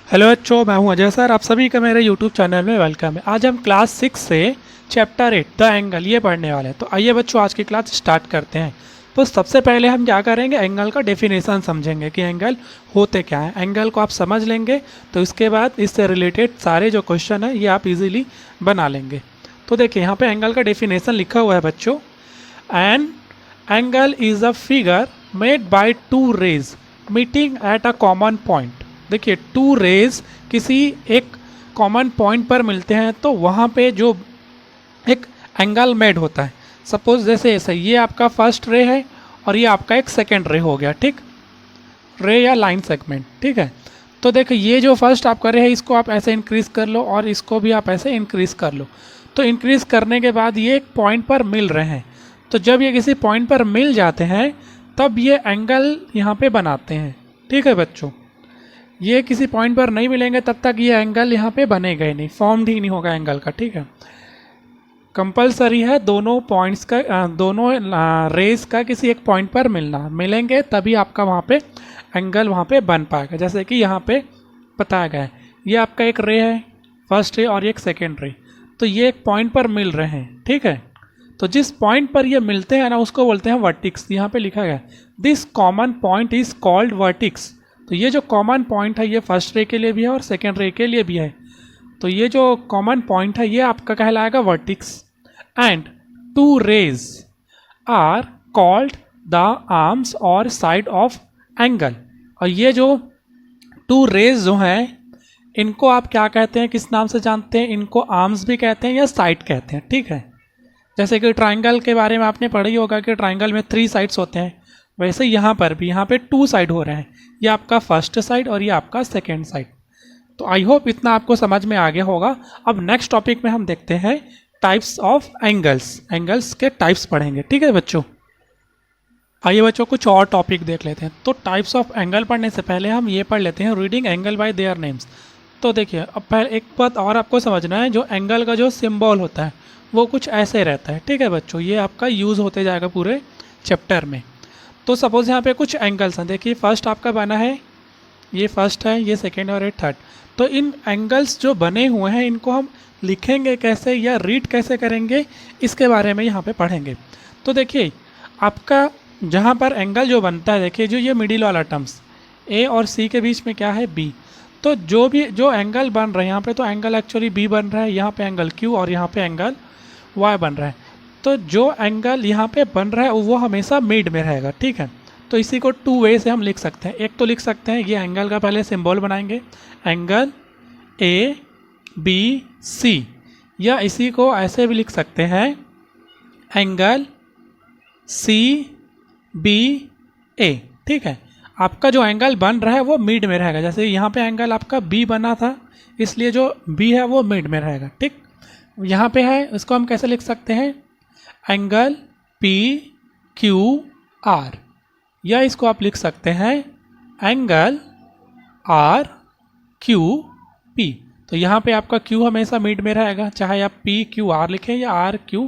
Hello बच्चों, मैं हूं अजय सर। आप सभी का मेरे यूट्यूब चैनल में वेलकम है। आज हम क्लास 6 से चैप्टर 8 द एंगल ये पढ़ने वाले हैं। तो आइए बच्चों, आज की क्लास स्टार्ट करते हैं। तो सबसे पहले हम क्या करेंगे, एंगल का डेफिनेशन समझेंगे कि एंगल होते क्या हैं। एंगल को आप समझ लेंगे तो इसके बाद इससे रिलेटेड सारे जो क्वेश्चन है ये आप इजीली बना लेंगे। तो देखिए, यहाँ पे एंगल का डेफिनेशन लिखा हुआ है बच्चों। An angle is a figure made by two rays meeting at a common point. देखिए, टू रेज किसी एक कॉमन पॉइंट पर मिलते हैं तो वहाँ पे जो एक एंगल मेड होता है। सपोज जैसे ऐसे ये आपका फर्स्ट रे है और ये आपका एक सेकेंड रे हो गया, ठीक, रे या लाइन सेगमेंट, ठीक है। तो देखो, ये जो फर्स्ट आपका रे है इसको आप ऐसे इंक्रीज कर लो और इसको भी आप ऐसे इंक्रीज कर लो। तो इंक्रीज करने के बाद ये एक पॉइंट पर मिल रहे हैं। तो जब ये किसी पॉइंट पर मिल जाते हैं तब ये एंगल यहाँ पे बनाते हैं, ठीक है बच्चों। ये किसी पॉइंट पर नहीं मिलेंगे तब तक ये एंगल यहाँ पे बनेगा ही नहीं, फॉर्म्ड ही नहीं होगा एंगल का, ठीक है। कंपलसरी है दोनों पॉइंट्स का, दोनों रेस का किसी एक पॉइंट पर मिलेंगे तभी आपका वहाँ पे एंगल वहाँ पे बन पाएगा। जैसे कि यहाँ पे बताया गया है, ये आपका एक रे है, फर्स्ट रे और एक सेकेंड रे। तो ये एक पॉइंट पर मिल रहे हैं, ठीक है। तो जिस पॉइंट पर ये मिलते हैं ना उसको बोलते हैं वर्टिक्स। यहाँ पे लिखा गया है this common point is called vertices. तो ये जो कॉमन पॉइंट है ये फर्स्ट रे के लिए भी है और सेकेंड रे के लिए भी है। तो ये जो कॉमन पॉइंट है ये आपका कहलाएगा vertex. And two rays are called the arms और साइड ऑफ एंगल। और ये जो टू रेज जो हैं इनको आप क्या कहते हैं, किस नाम से जानते हैं? इनको आर्म्स भी कहते हैं या साइड कहते हैं, ठीक है। जैसे कि ट्राइंगल के बारे में आपने पढ़ा ही होगा कि ट्राइंगल में 3 साइड्स होते हैं, वैसे यहाँ पर भी यहाँ पे 2 साइड हो रहे हैं। ये आपका फर्स्ट साइड और ये आपका सेकेंड साइड। तो आई होप इतना आपको समझ में आ गया होगा। अब नेक्स्ट टॉपिक में हम देखते हैं टाइप्स ऑफ एंगल्स। एंगल्स के टाइप्स पढ़ेंगे, ठीक है बच्चों। आइए बच्चों, कुछ और टॉपिक देख लेते हैं। तो टाइप्स ऑफ एंगल पढ़ने से पहले हम ये पढ़ लेते हैं reading angle by their names. तो देखिए, अब पहले एक बात और आपको समझना है, जो एंगल का जो सिंबल होता है वो कुछ ऐसे रहता है, ठीक है बच्चों। ये आपका यूज़ होते जाएगा पूरे चैप्टर में। तो सपोज़ यहाँ पे कुछ एंगल्स हैं। देखिए, फर्स्ट आपका बना है, ये फर्स्ट है, ये सेकेंड और ये थर्ड। तो इन एंगल्स जो बने हुए हैं इनको हम लिखेंगे कैसे या रीड कैसे करेंगे, इसके बारे में यहाँ पे पढ़ेंगे। तो देखिए, आपका जहाँ पर एंगल जो बनता है, देखिए जो ये मिडिल वाला टर्म्स ए और सी के बीच में क्या है, बी। तो जो एंगल बन रहा है यहाँ पे, तो एंगल एक्चुअली बी बन रहा है, यहाँ पे एंगल क्यू और यहाँ पे एंगल वाई बन रहा है। तो जो एंगल यहाँ पे बन रहा है वो हमेशा मिड में रहेगा, ठीक है। तो इसी को 2 वे से हम लिख सकते हैं। एक तो लिख सकते हैं, ये एंगल का पहले सिंबल बनाएंगे, एंगल ए बी सी, या इसी को ऐसे भी लिख सकते हैं, एंगल सी बी ए, ठीक है। आपका जो एंगल बन रहा है वो मिड में रहेगा। जैसे यहाँ पे एंगल आपका बी बना था, इसलिए जो बी है वो मिड में रहेगा, ठीक। यहाँ पे है, इसको हम कैसे लिख सकते हैं, एंगल पी क्यू आर, या इसको आप लिख सकते हैं एंगल आर क्यू पी। तो यहाँ पे आपका क्यू हमेशा मिड में रहेगा, चाहे आप पी क्यू आर लिखें या आर क्यू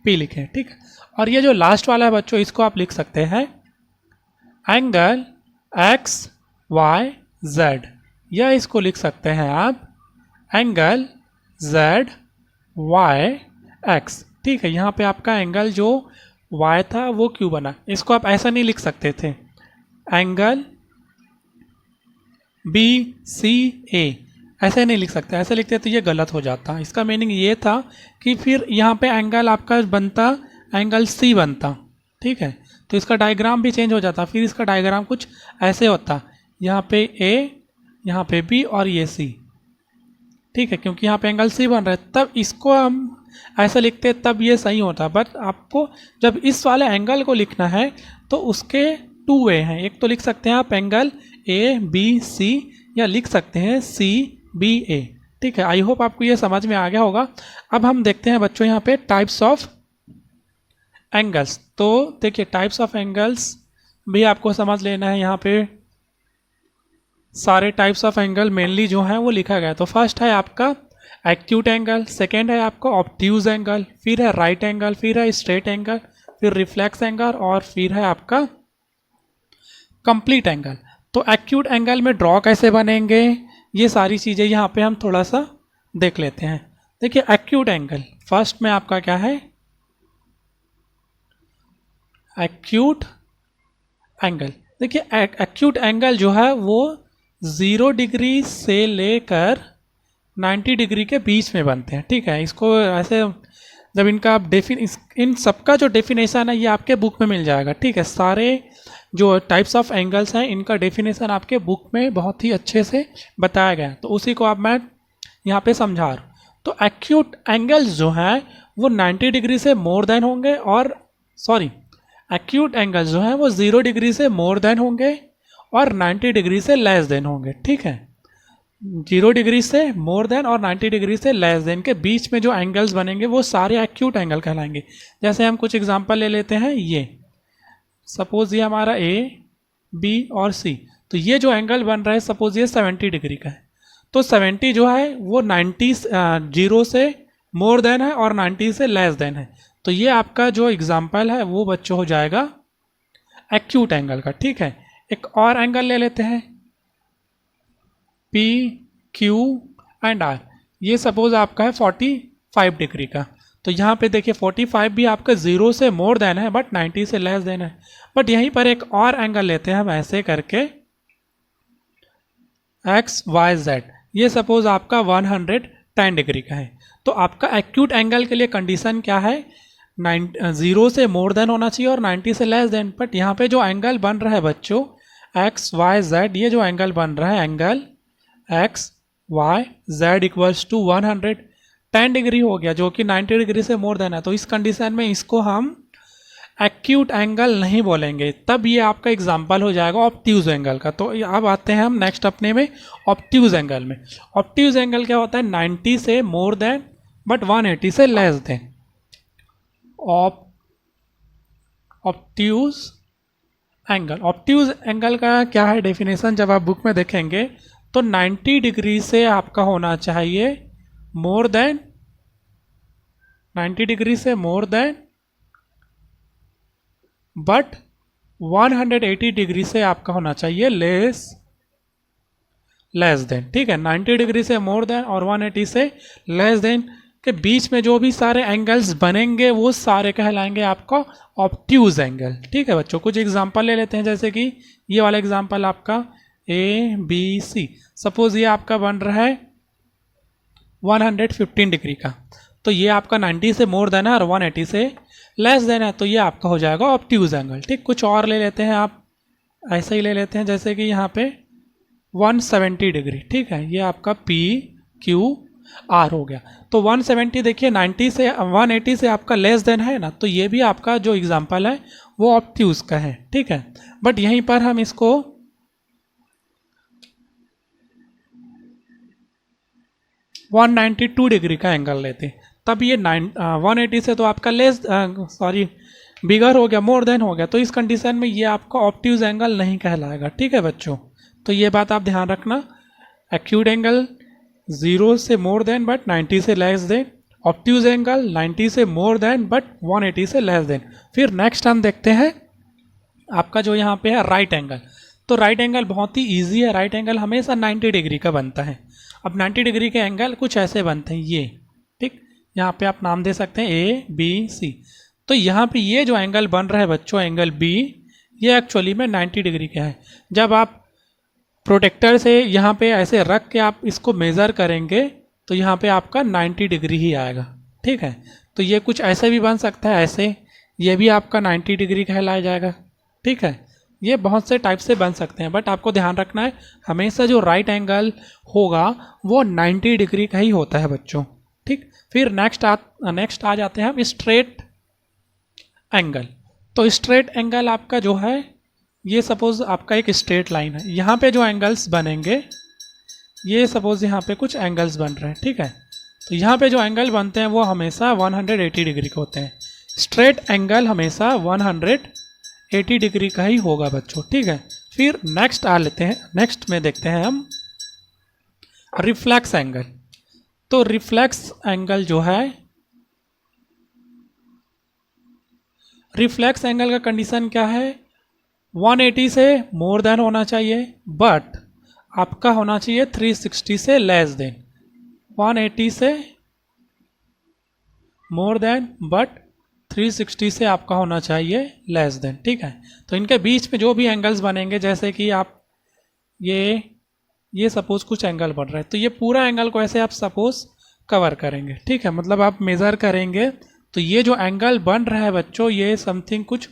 पी लिखें, ठीक है। और ये जो लास्ट वाला है बच्चों, इसको आप लिख सकते हैं एंगल एक्स वाई जेड, या इसको लिख सकते हैं आप एंगल जेड वाई एक्स, ठीक है। यहाँ पे आपका एंगल जो y था वो क्यू बना। इसको आप ऐसा नहीं लिख सकते थे, एंगल बी सी ए, ऐसे नहीं लिख सकते। ऐसे लिखते तो ये गलत हो जाता। इसका मीनिंग ये था कि फिर यहाँ पे एंगल आपका बनता, एंगल सी बनता, ठीक है। तो इसका डायग्राम भी चेंज हो जाता। फिर इसका डायग्राम कुछ ऐसे होता, यहाँ पे ए, यहाँ पे बी और ये सी, ठीक है, क्योंकि यहाँ पे एंगल सी बन रहा है। तब इसको हम ऐसा लिखते तब ये सही होता। बट आपको जब इस वाले एंगल को लिखना है तो उसके 2 वे हैं। एक तो लिख सकते हैं आप एंगल ए बी सी, या लिख सकते हैं सी बी ए, ठीक है। आई होप आपको ये समझ में आ गया होगा। अब हम देखते हैं बच्चों यहाँ पे टाइप्स ऑफ एंगल्स। तो देखिए, टाइप्स ऑफ एंगल्स भी आपको समझ लेना है। यहाँ पे सारे टाइप्स ऑफ एंगल मेनली जो हैं वो लिखा गया है। तो फर्स्ट है आपका एक्यूट एंगल, सेकेंड है आपका ऑब्ट्यूज एंगल, फिर है राइट एंगल, फिर है स्ट्रेट एंगल, फिर रिफ्लेक्स एंगल और फिर है आपका कंप्लीट एंगल। तो एक्यूट एंगल में ड्रॉ कैसे बनेंगे, ये सारी चीज़ें यहाँ पे हम थोड़ा सा देख लेते हैं। देखिए एक्यूट एंगल, फर्स्ट में आपका क्या है, एक्यूट एंगल। देखिए एक्यूट एंगल जो है वो 0 डिग्री से लेकर 90 डिग्री के बीच में बनते हैं, ठीक है। इसको ऐसे जब इनका आप इन सबका जो डेफिनेशन है ये आपके बुक में मिल जाएगा, ठीक है। सारे जो टाइप्स ऑफ एंगल्स हैं इनका डेफिनेशन आपके बुक में बहुत ही अच्छे से बताया गया है, तो उसी को अब मैं यहाँ पे समझा रहा हूँ। तो एक्यूट एंगल्स जो हैं वो 90 डिग्री से मोर देन होंगे, और एक्यूट एंगल्स जो हैं वो 0 डिग्री से मोर देन होंगे और 90 डिग्री से लेस देन होंगे, ठीक है। 0 डिग्री से मोर देन और 90 डिग्री से लेस देन के बीच में जो एंगल्स बनेंगे वो सारे एक्यूट एंगल कहलाएंगे। जैसे हम कुछ एग्जांपल ले लेते हैं, ये सपोज ये हमारा ए, बी और सी, तो ये जो एंगल बन रहा है सपोज ये 70 डिग्री का है, तो 70 जो है वो 90 0 से मोर देन है और 90 से लेस देन है, तो ये आपका जो एग्जांपल है वो बच्चों हो जाएगा एक्यूट एंगल का, ठीक है। एक और एंगल ले लेते हैं, पी, क्यू एंड आर। ये सपोज आपका है 45 डिग्री का, तो यहाँ पे देखिए 45 भी आपका 0 से मोर देन है बट 90 से लेस देन है। बट यहीं पर एक और एंगल लेते हैं हम ऐसे करके, एक्स वाई जेड, ये सपोज आपका 110 डिग्री का है। तो आपका एक्यूट एंगल के लिए कंडीशन क्या है, 0 से मोर देन होना चाहिए और 90 से लेस देन। बट यहाँ पे जो एंगल बन रहा है बच्चों एक्स वाई जेड, ये जो एंगल बन रहा है angle X Y Z equals to 110 degree हो गया, जो कि 90 डिग्री से मोर देन है। तो इस कंडीशन में इसको हम एक्यूट एंगल नहीं बोलेंगे, तब ये आपका एग्जाम्पल हो जाएगा ऑब्ट्यूज एंगल का। तो अब आते हैं हम नेक्स्ट अपने में ऑब्ट्यूज एंगल में। ऑब्ट्यूज एंगल क्या होता है, 90 से मोर देन बट 180 से लेस देन। ऑब्ट्यूज एंगल का क्या है डेफिनेशन, जब आप बुक में देखेंगे तो 90 डिग्री से आपका होना चाहिए मोर देन, 90 डिग्री से मोर देन बट 180 डिग्री से आपका होना चाहिए लेस देन, ठीक है। 90 डिग्री से मोर देन और 180 से लेस देन के बीच में जो भी सारे एंगल्स बनेंगे वो सारे कहलाएंगे आपका ऑब्ट्यूज एंगल, ठीक है बच्चों। कुछ एग्जांपल ले लेते हैं, जैसे कि ये वाला एग्जांपल आपका ए बी सी, सपोज ये आपका बन रहा है 115 डिग्री का, तो ये आपका 90 से मोर देन है और 180 से लेस देन है, तो ये आपका हो जाएगा ऑब्ट्यूज एंगल, ठीक। कुछ और ले लेते हैं, आप ऐसे ही ले लेते हैं, जैसे कि यहाँ पे 170 डिग्री, ठीक है, ये आपका पी क्यू आर हो गया। तो 170 देखिए 90 से 180 से आपका लेस देन है ना, तो ये भी आपका जो एग्जांपल है वो ऑब्ट्यूज का है, ठीक है। बट यहीं पर हम इसको 192 डिग्री का एंगल लेते, तब ये 180 से तो आपका बिगर हो गया, मोर देन हो गया, तो इस कंडीशन में ये आपका ऑब्ट्यूज एंगल नहीं कहलाएगा, ठीक है बच्चों। तो ये बात आप ध्यान रखना, एक्यूट एंगल 0 से मोर देन बट 90 से लेस देन, ऑब्ट्यूज एंगल 90 से मोर देन बट 180 से लेस देन। फिर नेक्स्ट हम देखते हैं आपका जो यहाँ पे है राइट एंगल। तो राइट एंगल बहुत ही ईजी है, राइट एंगल हमेशा 90 डिग्री का बनता है। अब 90 डिग्री के एंगल कुछ ऐसे बनते हैं, ये, ठीक, यहाँ पे आप नाम दे सकते हैं ए बी सी। तो यहाँ पे ये जो एंगल बन रहा है बच्चों एंगल बी, ये एक्चुअली में 90 डिग्री का है। जब आप प्रोटेक्टर से यहाँ पे ऐसे रख के आप इसको मेज़र करेंगे तो यहाँ पे आपका 90 डिग्री ही आएगा, ठीक है। तो ये कुछ ऐसे भी बन सकता है, ऐसे, ये भी आपका 90 डिग्री कहलाया जाएगा, ठीक है। ये बहुत से टाइप से बन सकते हैं, बट आपको ध्यान रखना है हमेशा जो राइट एंगल होगा वो 90 डिग्री का ही होता है बच्चों, ठीक। फिर नेक्स्ट आ जाते हैं हम स्ट्रेट एंगल। तो स्ट्रेट एंगल आपका जो है, ये सपोज आपका एक स्ट्रेट लाइन है, यहाँ पे जो एंगल्स बनेंगे, ये सपोज यहाँ पे कुछ एंगल्स बन रहे हैं, ठीक है। तो यहाँ पे जो एंगल बनते हैं वो हमेशा 180 डिग्री के होते हैं। स्ट्रेट एंगल हमेशा 180 डिग्री का ही होगा बच्चों, ठीक है। फिर नेक्स्ट आ लेते हैं, नेक्स्ट में देखते हैं हम रिफ्लेक्स एंगल। तो रिफ्लेक्स एंगल जो है, रिफ्लेक्स एंगल का कंडीशन क्या है, 180 से मोर देन होना चाहिए, बट आपका होना चाहिए 360 से लेस देन, 180 से मोर देन, बट 360 से आपका होना चाहिए लेस देन, ठीक है। तो इनके बीच में जो भी एंगल्स बनेंगे, जैसे कि आप ये सपोज कुछ एंगल बन रहा है, तो ये पूरा एंगल को ऐसे आप सपोज कवर करेंगे, ठीक है। मतलब आप मेज़र करेंगे तो ये जो एंगल बन रहा है बच्चों, ये समथिंग कुछ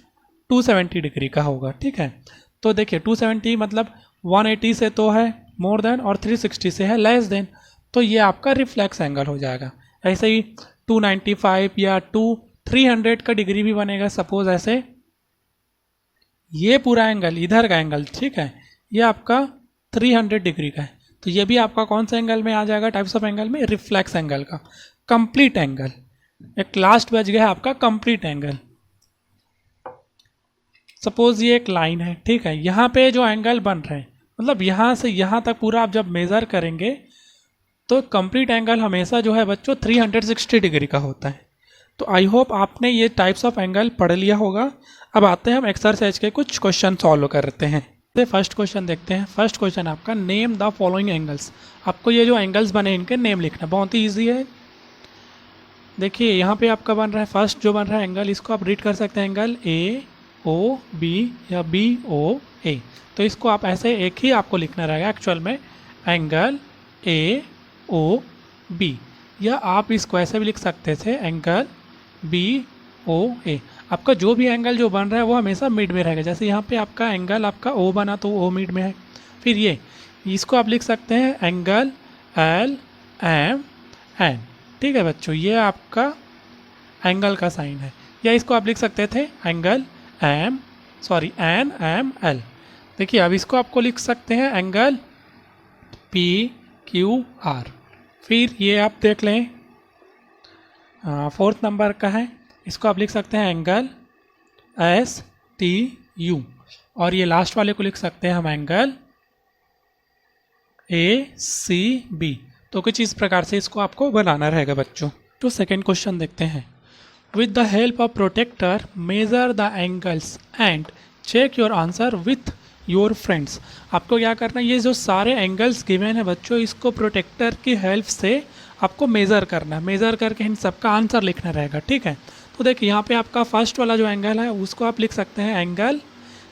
270 डिग्री का होगा, ठीक है। तो देखिए 270 मतलब 180 से तो है मोर देन और 360 से है लेस देन, तो ये आपका रिफ्लेक्स एंगल हो जाएगा। ऐसे ही 295 या 300 का डिग्री भी बनेगा सपोज ऐसे। ये पूरा एंगल इधर का एंगल, ठीक है, ये आपका 300 डिग्री का है, तो ये भी आपका कौन सा एंगल में आ जाएगा, टाइप्स ऑफ एंगल में, रिफ्लेक्स एंगल का। कंप्लीट एंगल, एक लास्ट बच गया आपका कंप्लीट एंगल। सपोज ये एक लाइन है, ठीक है, यहाँ पे जो एंगल बन रहे हैं, मतलब यहाँ से यहाँ तक पूरा आप जब मेज़र करेंगे तो कंप्लीट एंगल हमेशा जो है बच्चों 360 डिग्री का होता है। तो आई होप आपने ये टाइप्स ऑफ एंगल पढ़ लिया होगा। अब आते हैं हम एक्सरसाइज के कुछ क्वेश्चन सॉल्व करते हैं। तो फर्स्ट क्वेश्चन देखते हैं। फर्स्ट क्वेश्चन आपका, नेम द फॉलोइंग एंगल्स। आपको ये जो एंगल्स बने इनके नेम लिखना, बहुत ही ईजी है। देखिए यहाँ पे आपका बन रहा है फर्स्ट जो बन रहा है एंगल, इसको आप रीड कर सकते हैं एंगल ए ओ बी या बी ओ ए। तो इसको आप ऐसे एक ही आपको लिखना रहेगा एक्चुअल में, एंगल ए ओ बी, या आप इसको ऐसे भी लिख सकते थे एंगल बी ओ ए। आपका जो भी एंगल जो बन रहा है वो हमेशा मिड में रहेगा। जैसे यहाँ पे आपका एंगल आपका ओ बना तो ओ मिड में है। फिर ये इसको आप लिख सकते हैं एंगल एल एम एन, ठीक है बच्चों, ये आपका एंगल का साइन है। या इसको आप लिख सकते थे एंगल एन एम एल। देखिए अब इसको आपको लिख सकते हैं एंगल पी क्यू आर। फिर ये आप देख लें फोर्थ नंबर का है, इसको आप लिख सकते हैं एंगल एस टी यू। और ये लास्ट वाले को लिख सकते हैं हम एंगल ए सी बी। तो कुछ इस प्रकार से इसको आपको बनाना रहेगा बच्चों। तो सेकेंड क्वेश्चन देखते हैं। With the help of protractor measure the angles and check your answer with your friends. आपको क्या करना है, ये जो सारे एंगल्स गिवन है बच्चों, इसको प्रोटेक्टर की हेल्प से आपको मेज़र करना है। मेज़र करके इन सबका आंसर लिखना रहेगा, ठीक है। तो देखिए यहाँ पे आपका फर्स्ट वाला जो एंगल है उसको आप लिख सकते हैं एंगल,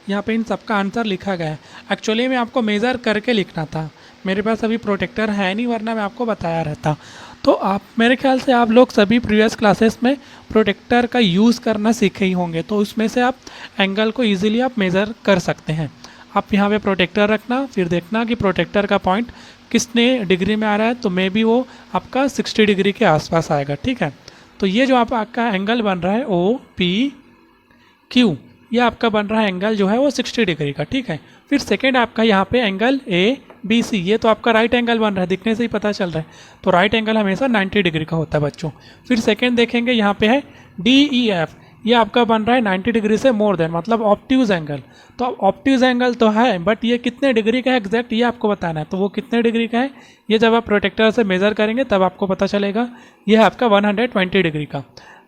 यहाँ पे इन सबका आंसर लिखा गया है। एक्चुअली में आपको मेज़र करके लिखना था, मेरे पास अभी प्रोटेक्टर है नहीं, वरना मैं आपको बताया रहता। तो आप मेरे ख्याल से आप लोग सभी प्रीवियस क्लासेस में प्रोटेक्टर का यूज़ करना सीखे ही होंगे, तो उसमें से आप एंगल को ईजिली आप मेज़र कर सकते हैं। आप यहाँ पे प्रोटेक्टर रखना, फिर देखना कि प्रोटेक्टर का पॉइंट कितने डिग्री में आ रहा है, तो मे बी वो आपका 60 डिग्री के आसपास आएगा, ठीक है। तो ये जो आपका एंगल बन रहा है ओ पी क्यू, ये आपका बन रहा है एंगल जो है वो 60 डिग्री का, ठीक है। फिर सेकेंड आपका यहाँ पे एंगल ए बी सी, ये तो आपका राइट एंगल बन रहा है, दिखने से ही पता चल रहा है। तो राइट एंगल हमेशा 90 डिग्री का होता है बच्चों। फिर सेकेंड देखेंगे यहाँ पे है डी ई एफ, ये आपका बन रहा है 90 डिग्री से मोर देन, मतलब ऑब्ट्यूज एंगल। तो ऑब्ट्यूज एंगल तो है, बट ये कितने डिग्री का है एग्जैक्ट ये आपको बताना है। तो वो कितने डिग्री का है ये जब आप प्रोटेक्टर से मेज़र करेंगे तब आपको पता चलेगा। ये है आपका 120 डिग्री का।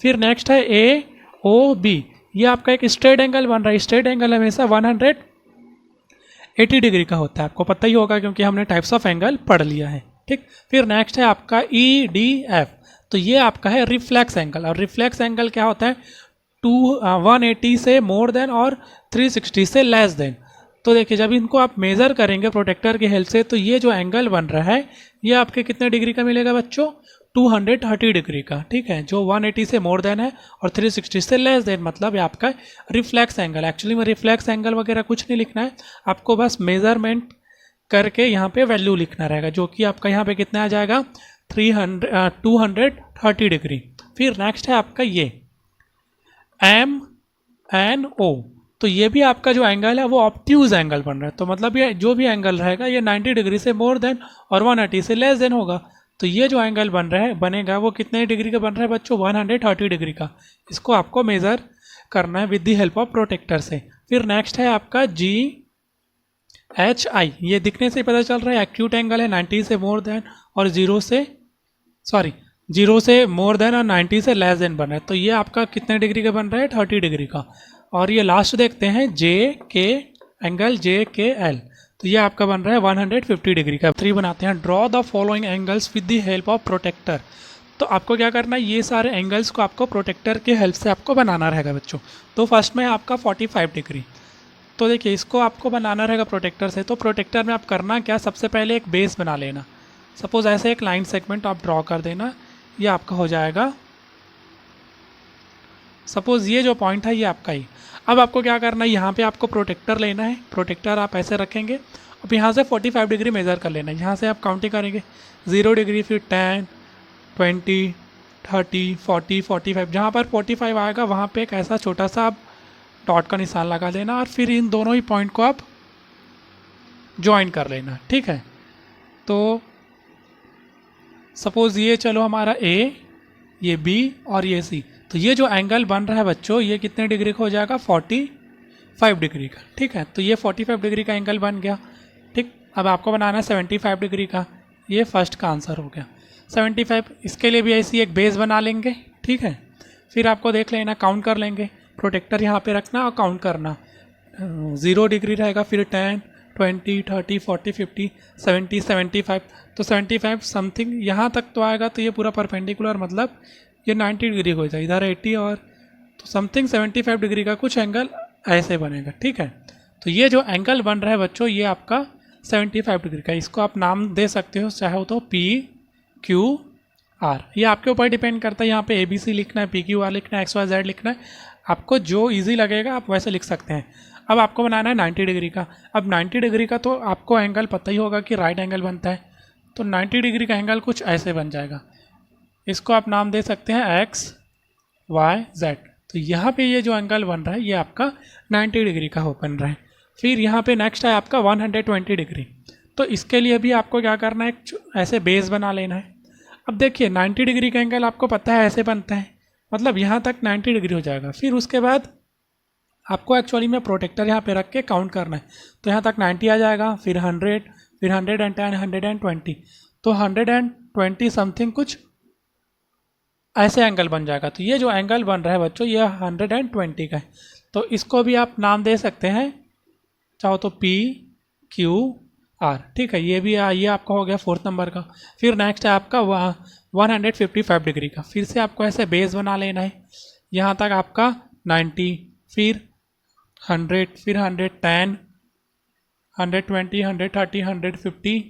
फिर नेक्स्ट है ए ओ बी, ये आपका एक स्ट्रेट एंगल बन रहा है। स्ट्रेट एंगल हमेशा 180 डिग्री का होता है, आपको पता ही होगा क्योंकि हमने टाइप्स ऑफ एंगल पढ़ लिया है, ठीक। फिर नेक्स्ट है आपका ई डी एफ, तो ये आपका है रिफ्लेक्स एंगल। और रिफ्लेक्स एंगल क्या होता है, 180 से मोर देन और 360 से लेस देन। तो देखिए जब इनको आप मेज़र करेंगे प्रोटेक्टर की हेल्प से, तो ये जो एंगल बन रहा है ये आपके कितने डिग्री का मिलेगा बच्चों, 230 डिग्री का, ठीक है। जो 180 से मोर देन है और 360 से लेस देन, मतलब ये आपका रिफ्लेक्स एंगल। एक्चुअली में रिफ्लेक्स एंगल वगैरह कुछ नहीं लिखना है, आपको बस मेज़रमेंट करके यहाँ पे वैल्यू लिखना रहेगा, जो कि आपका यहाँ पे कितना आ जाएगा 230 डिग्री। फिर नेक्स्ट है आपका ये एम एन ओ, तो ये भी आपका जो एंगल है वो ऑब्ट्यूज एंगल बन रहा है। तो मतलब ये जो भी एंगल रहेगा ये 90 डिग्री से मोर देन और 180 से लेस देन होगा। तो ये जो एंगल बन रहा है बनेगा वो कितने डिग्री का बन रहा है बच्चों, 130 डिग्री का। इसको आपको मेज़र करना है with the help of protractor से। फिर नेक्स्ट है आपका जी एच आई, ये दिखने से पता चल रहा है एक्यूट एंगल है 90 से मोर देन और 0 से मोर देन और 90 से लेस देन बन रहा है। तो ये आपका कितने डिग्री का बन रहा है, 30 डिग्री का। और ये लास्ट देखते हैं जे के एंगल जे के एल, तो ये आपका बन रहा है 150 डिग्री का। 3 बनाते हैं, draw the following angles with the help of protractor. तो आपको क्या करना है, ये सारे एंगल्स को आपको प्रोटेक्टर के हेल्प से आपको बनाना रहेगा बच्चों। तो फर्स्ट में आपका 45 डिग्री, तो देखिए इसको आपको बनाना रहेगा प्रोटेक्टर से। तो प्रोटेक्टर में आप करना क्या, सबसे पहले एक बेस बना लेना। सपोज ऐसे एक लाइन सेगमेंट आप ड्रॉ कर देना, ये आपका हो जाएगा, सपोज ये जो पॉइंट है ये आपका ही। अब आपको क्या करना है, यहाँ पे आपको प्रोटेक्टर लेना है, प्रोटेक्टर आप ऐसे रखेंगे। अब यहाँ से 45 डिग्री मेज़र कर लेना है। यहाँ से आप काउंटिंग करेंगे 0 डिग्री, फिर 10, 20, 30, 40, 45। जहाँ पर 45 आएगा वहाँ पे एक ऐसा छोटा सा आप डॉट का निशान लगा देना, और फिर इन दोनों ही पॉइंट को आप ज्वाइन कर लेना, ठीक है। तो सपोज़ ये चलो हमारा A, ये B और ये C। तो ये जो एंगल बन रहा है बच्चों, ये कितने डिग्री का हो जाएगा, 45 डिग्री का, ठीक है। तो ये 45 डिग्री का एंगल बन गया, ठीक। अब आपको बनाना है 75 डिग्री का, ये फर्स्ट का आंसर हो गया 75। इसके लिए भी ऐसी एक बेस बना लेंगे, ठीक है। फिर आपको देख लेना, काउंट कर लेंगे, प्रोटेक्टर यहाँ पे रखना और काउंट करना। 0 डिग्री रहेगा, फिर 10, 20, 30, 40, 50, 70, 75। तो 75 समथिंग यहाँ तक तो आएगा, तो ये पूरा परपेंडिकुलर, मतलब ये 90 डिग्री हो जाए, इधर 80 और तो समथिंग 75 डिग्री का कुछ एंगल ऐसे बनेगा, ठीक है। तो ये जो एंगल बन रहा है बच्चों, ये आपका 75 डिग्री का। इसको आप नाम दे सकते हो, चाहे हो तो PQR, ये आपके ऊपर डिपेंड करता है। यहाँ पे ABC लिखना है, PQR लिखना है, XYZ लिखना है, आपको जो ईजी लगेगा आप वैसे लिख सकते हैं। अब आपको बनाना है 90 डिग्री का। अब 90 डिग्री का तो आपको एंगल पता ही होगा कि राइट एंगल बनता है। तो 90 डिग्री का एंगल कुछ ऐसे बन जाएगा। इसको आप नाम दे सकते हैं XYZ। तो यहाँ पे ये जो एंगल बन रहा है ये आपका 90 डिग्री का बन रहा है। फिर यहाँ पे नेक्स्ट है आपका 120 डिग्री। तो इसके लिए भी आपको क्या करना है, ऐसे बेस बना लेना है। अब देखिए 90 डिग्री का एंगल आपको पता है ऐसे बनता है, मतलब यहाँ तक 90 डिग्री हो जाएगा। फिर उसके बाद आपको एक्चुअली में प्रोटेक्टर यहाँ पे रख के काउंट करना है। तो यहाँ तक 90 आ जाएगा, फिर 100, फिर 110, 120। तो 120 समथिंग कुछ ऐसे एंगल बन जाएगा। तो ये जो एंगल बन रहा है बच्चों, ये 120 का है। तो इसको भी आप नाम दे सकते हैं, चाहो तो PQR, ठीक है। ये भी ये आपका हो गया 4th नंबर का। फिर नेक्स्ट है आपका 155 डिग्री का। फिर से आपको ऐसे बेस बना लेना है, यहाँ तक आपका 90, फिर 100, फिर 110, 120, 130, 150,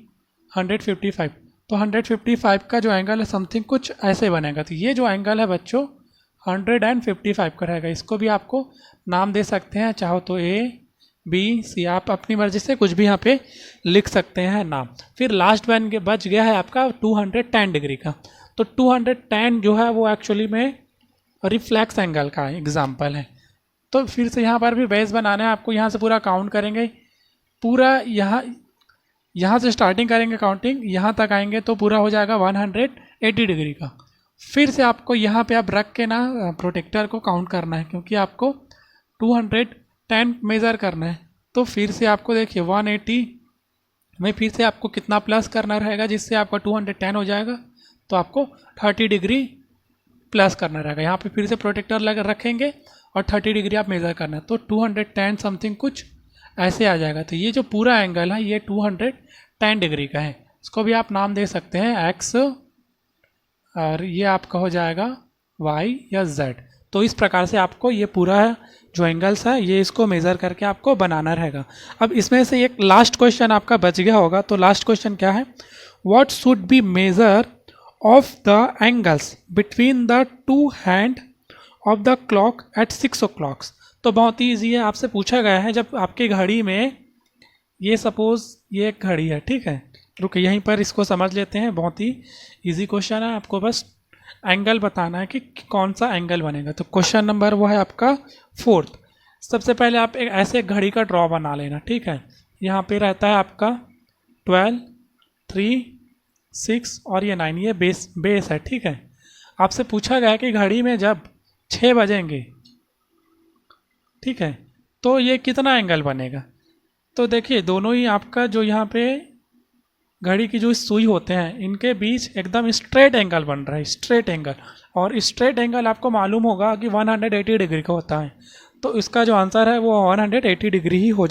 155। तो 155 का जो एंगल है समथिंग कुछ ऐसे बनेगा। तो ये जो एंगल है बच्चों 155 का रहेगा। इसको भी आपको नाम दे सकते हैं, चाहो तो ABC, आप अपनी मर्जी से कुछ भी यहाँ पे लिख सकते हैं नाम। फिर लास्ट बच गया है आपका 210 डिग्री का। तो 210 जो है वो एक्चुअली में रिफ्लेक्स एंगल का एग्जाम्पल है। तो फिर से यहाँ पर भी बेस बनाना है आपको। यहाँ से पूरा काउंट करेंगे, पूरा यहाँ से स्टार्टिंग करेंगे काउंटिंग, यहाँ तक आएंगे तो पूरा हो जाएगा 180 डिग्री का। फिर से आपको यहाँ पे आप रख के ना प्रोटेक्टर को काउंट करना है, क्योंकि आपको 210 मेज़र करना है। तो फिर से आपको देखिए 180 में फिर से आपको कितना प्लस करना रहेगा, जिससे आपका 210 हो जाएगा। तो आपको 30 डिग्री प्लस करना रहेगा। यहाँ पे फिर से प्रोटेक्टर रखेंगे और 30 डिग्री आप मेज़र करना है। तो 210 समथिंग कुछ ऐसे आ जाएगा। तो ये जो पूरा एंगल है ये 210 डिग्री का है। इसको भी आप नाम दे सकते हैं X, और ये आपका हो जाएगा Y या Z। तो इस प्रकार से आपको ये पूरा जो एंगल्स है ये इसको मेज़र करके आपको बनाना रहेगा। अब इसमें से एक लास्ट क्वेश्चन आपका बच गया होगा। तो लास्ट क्वेश्चन क्या है, what should be measure of the angles between the 2 hand of the clock at 6 o'clock। तो बहुत ही ईजी है, आपसे पूछा गया है जब आपकी घड़ी में, ये सपोज़ ये एक घड़ी है, ठीक है। रुक यहीं पर इसको समझ लेते हैं, बहुत ही इजी क्वेश्चन है। आपको बस एंगल बताना है कि कौन सा एंगल बनेगा। तो क्वेश्चन नंबर वो है आपका 4th। सबसे पहले आप एक ऐसे घड़ी का ड्रॉ बना लेना, ठीक है। यहाँ पे रहता है आपका 12, 3, 6 और ये 9, ये बेस है, ठीक है। आपसे पूछा गया है कि घड़ी में जब 6 बजेंगे, ठीक है, तो ये कितना एंगल बनेगा। तो देखिए दोनों ही आपका जो यहाँ पे घड़ी की जो सुई होते हैं इनके बीच एकदम स्ट्रेट एंगल बन रहा है, स्ट्रेट एंगल। और स्ट्रेट एंगल आपको मालूम होगा कि 180 डिग्री का होता है। तो इसका जो आंसर है वो 180 डिग्री ही हो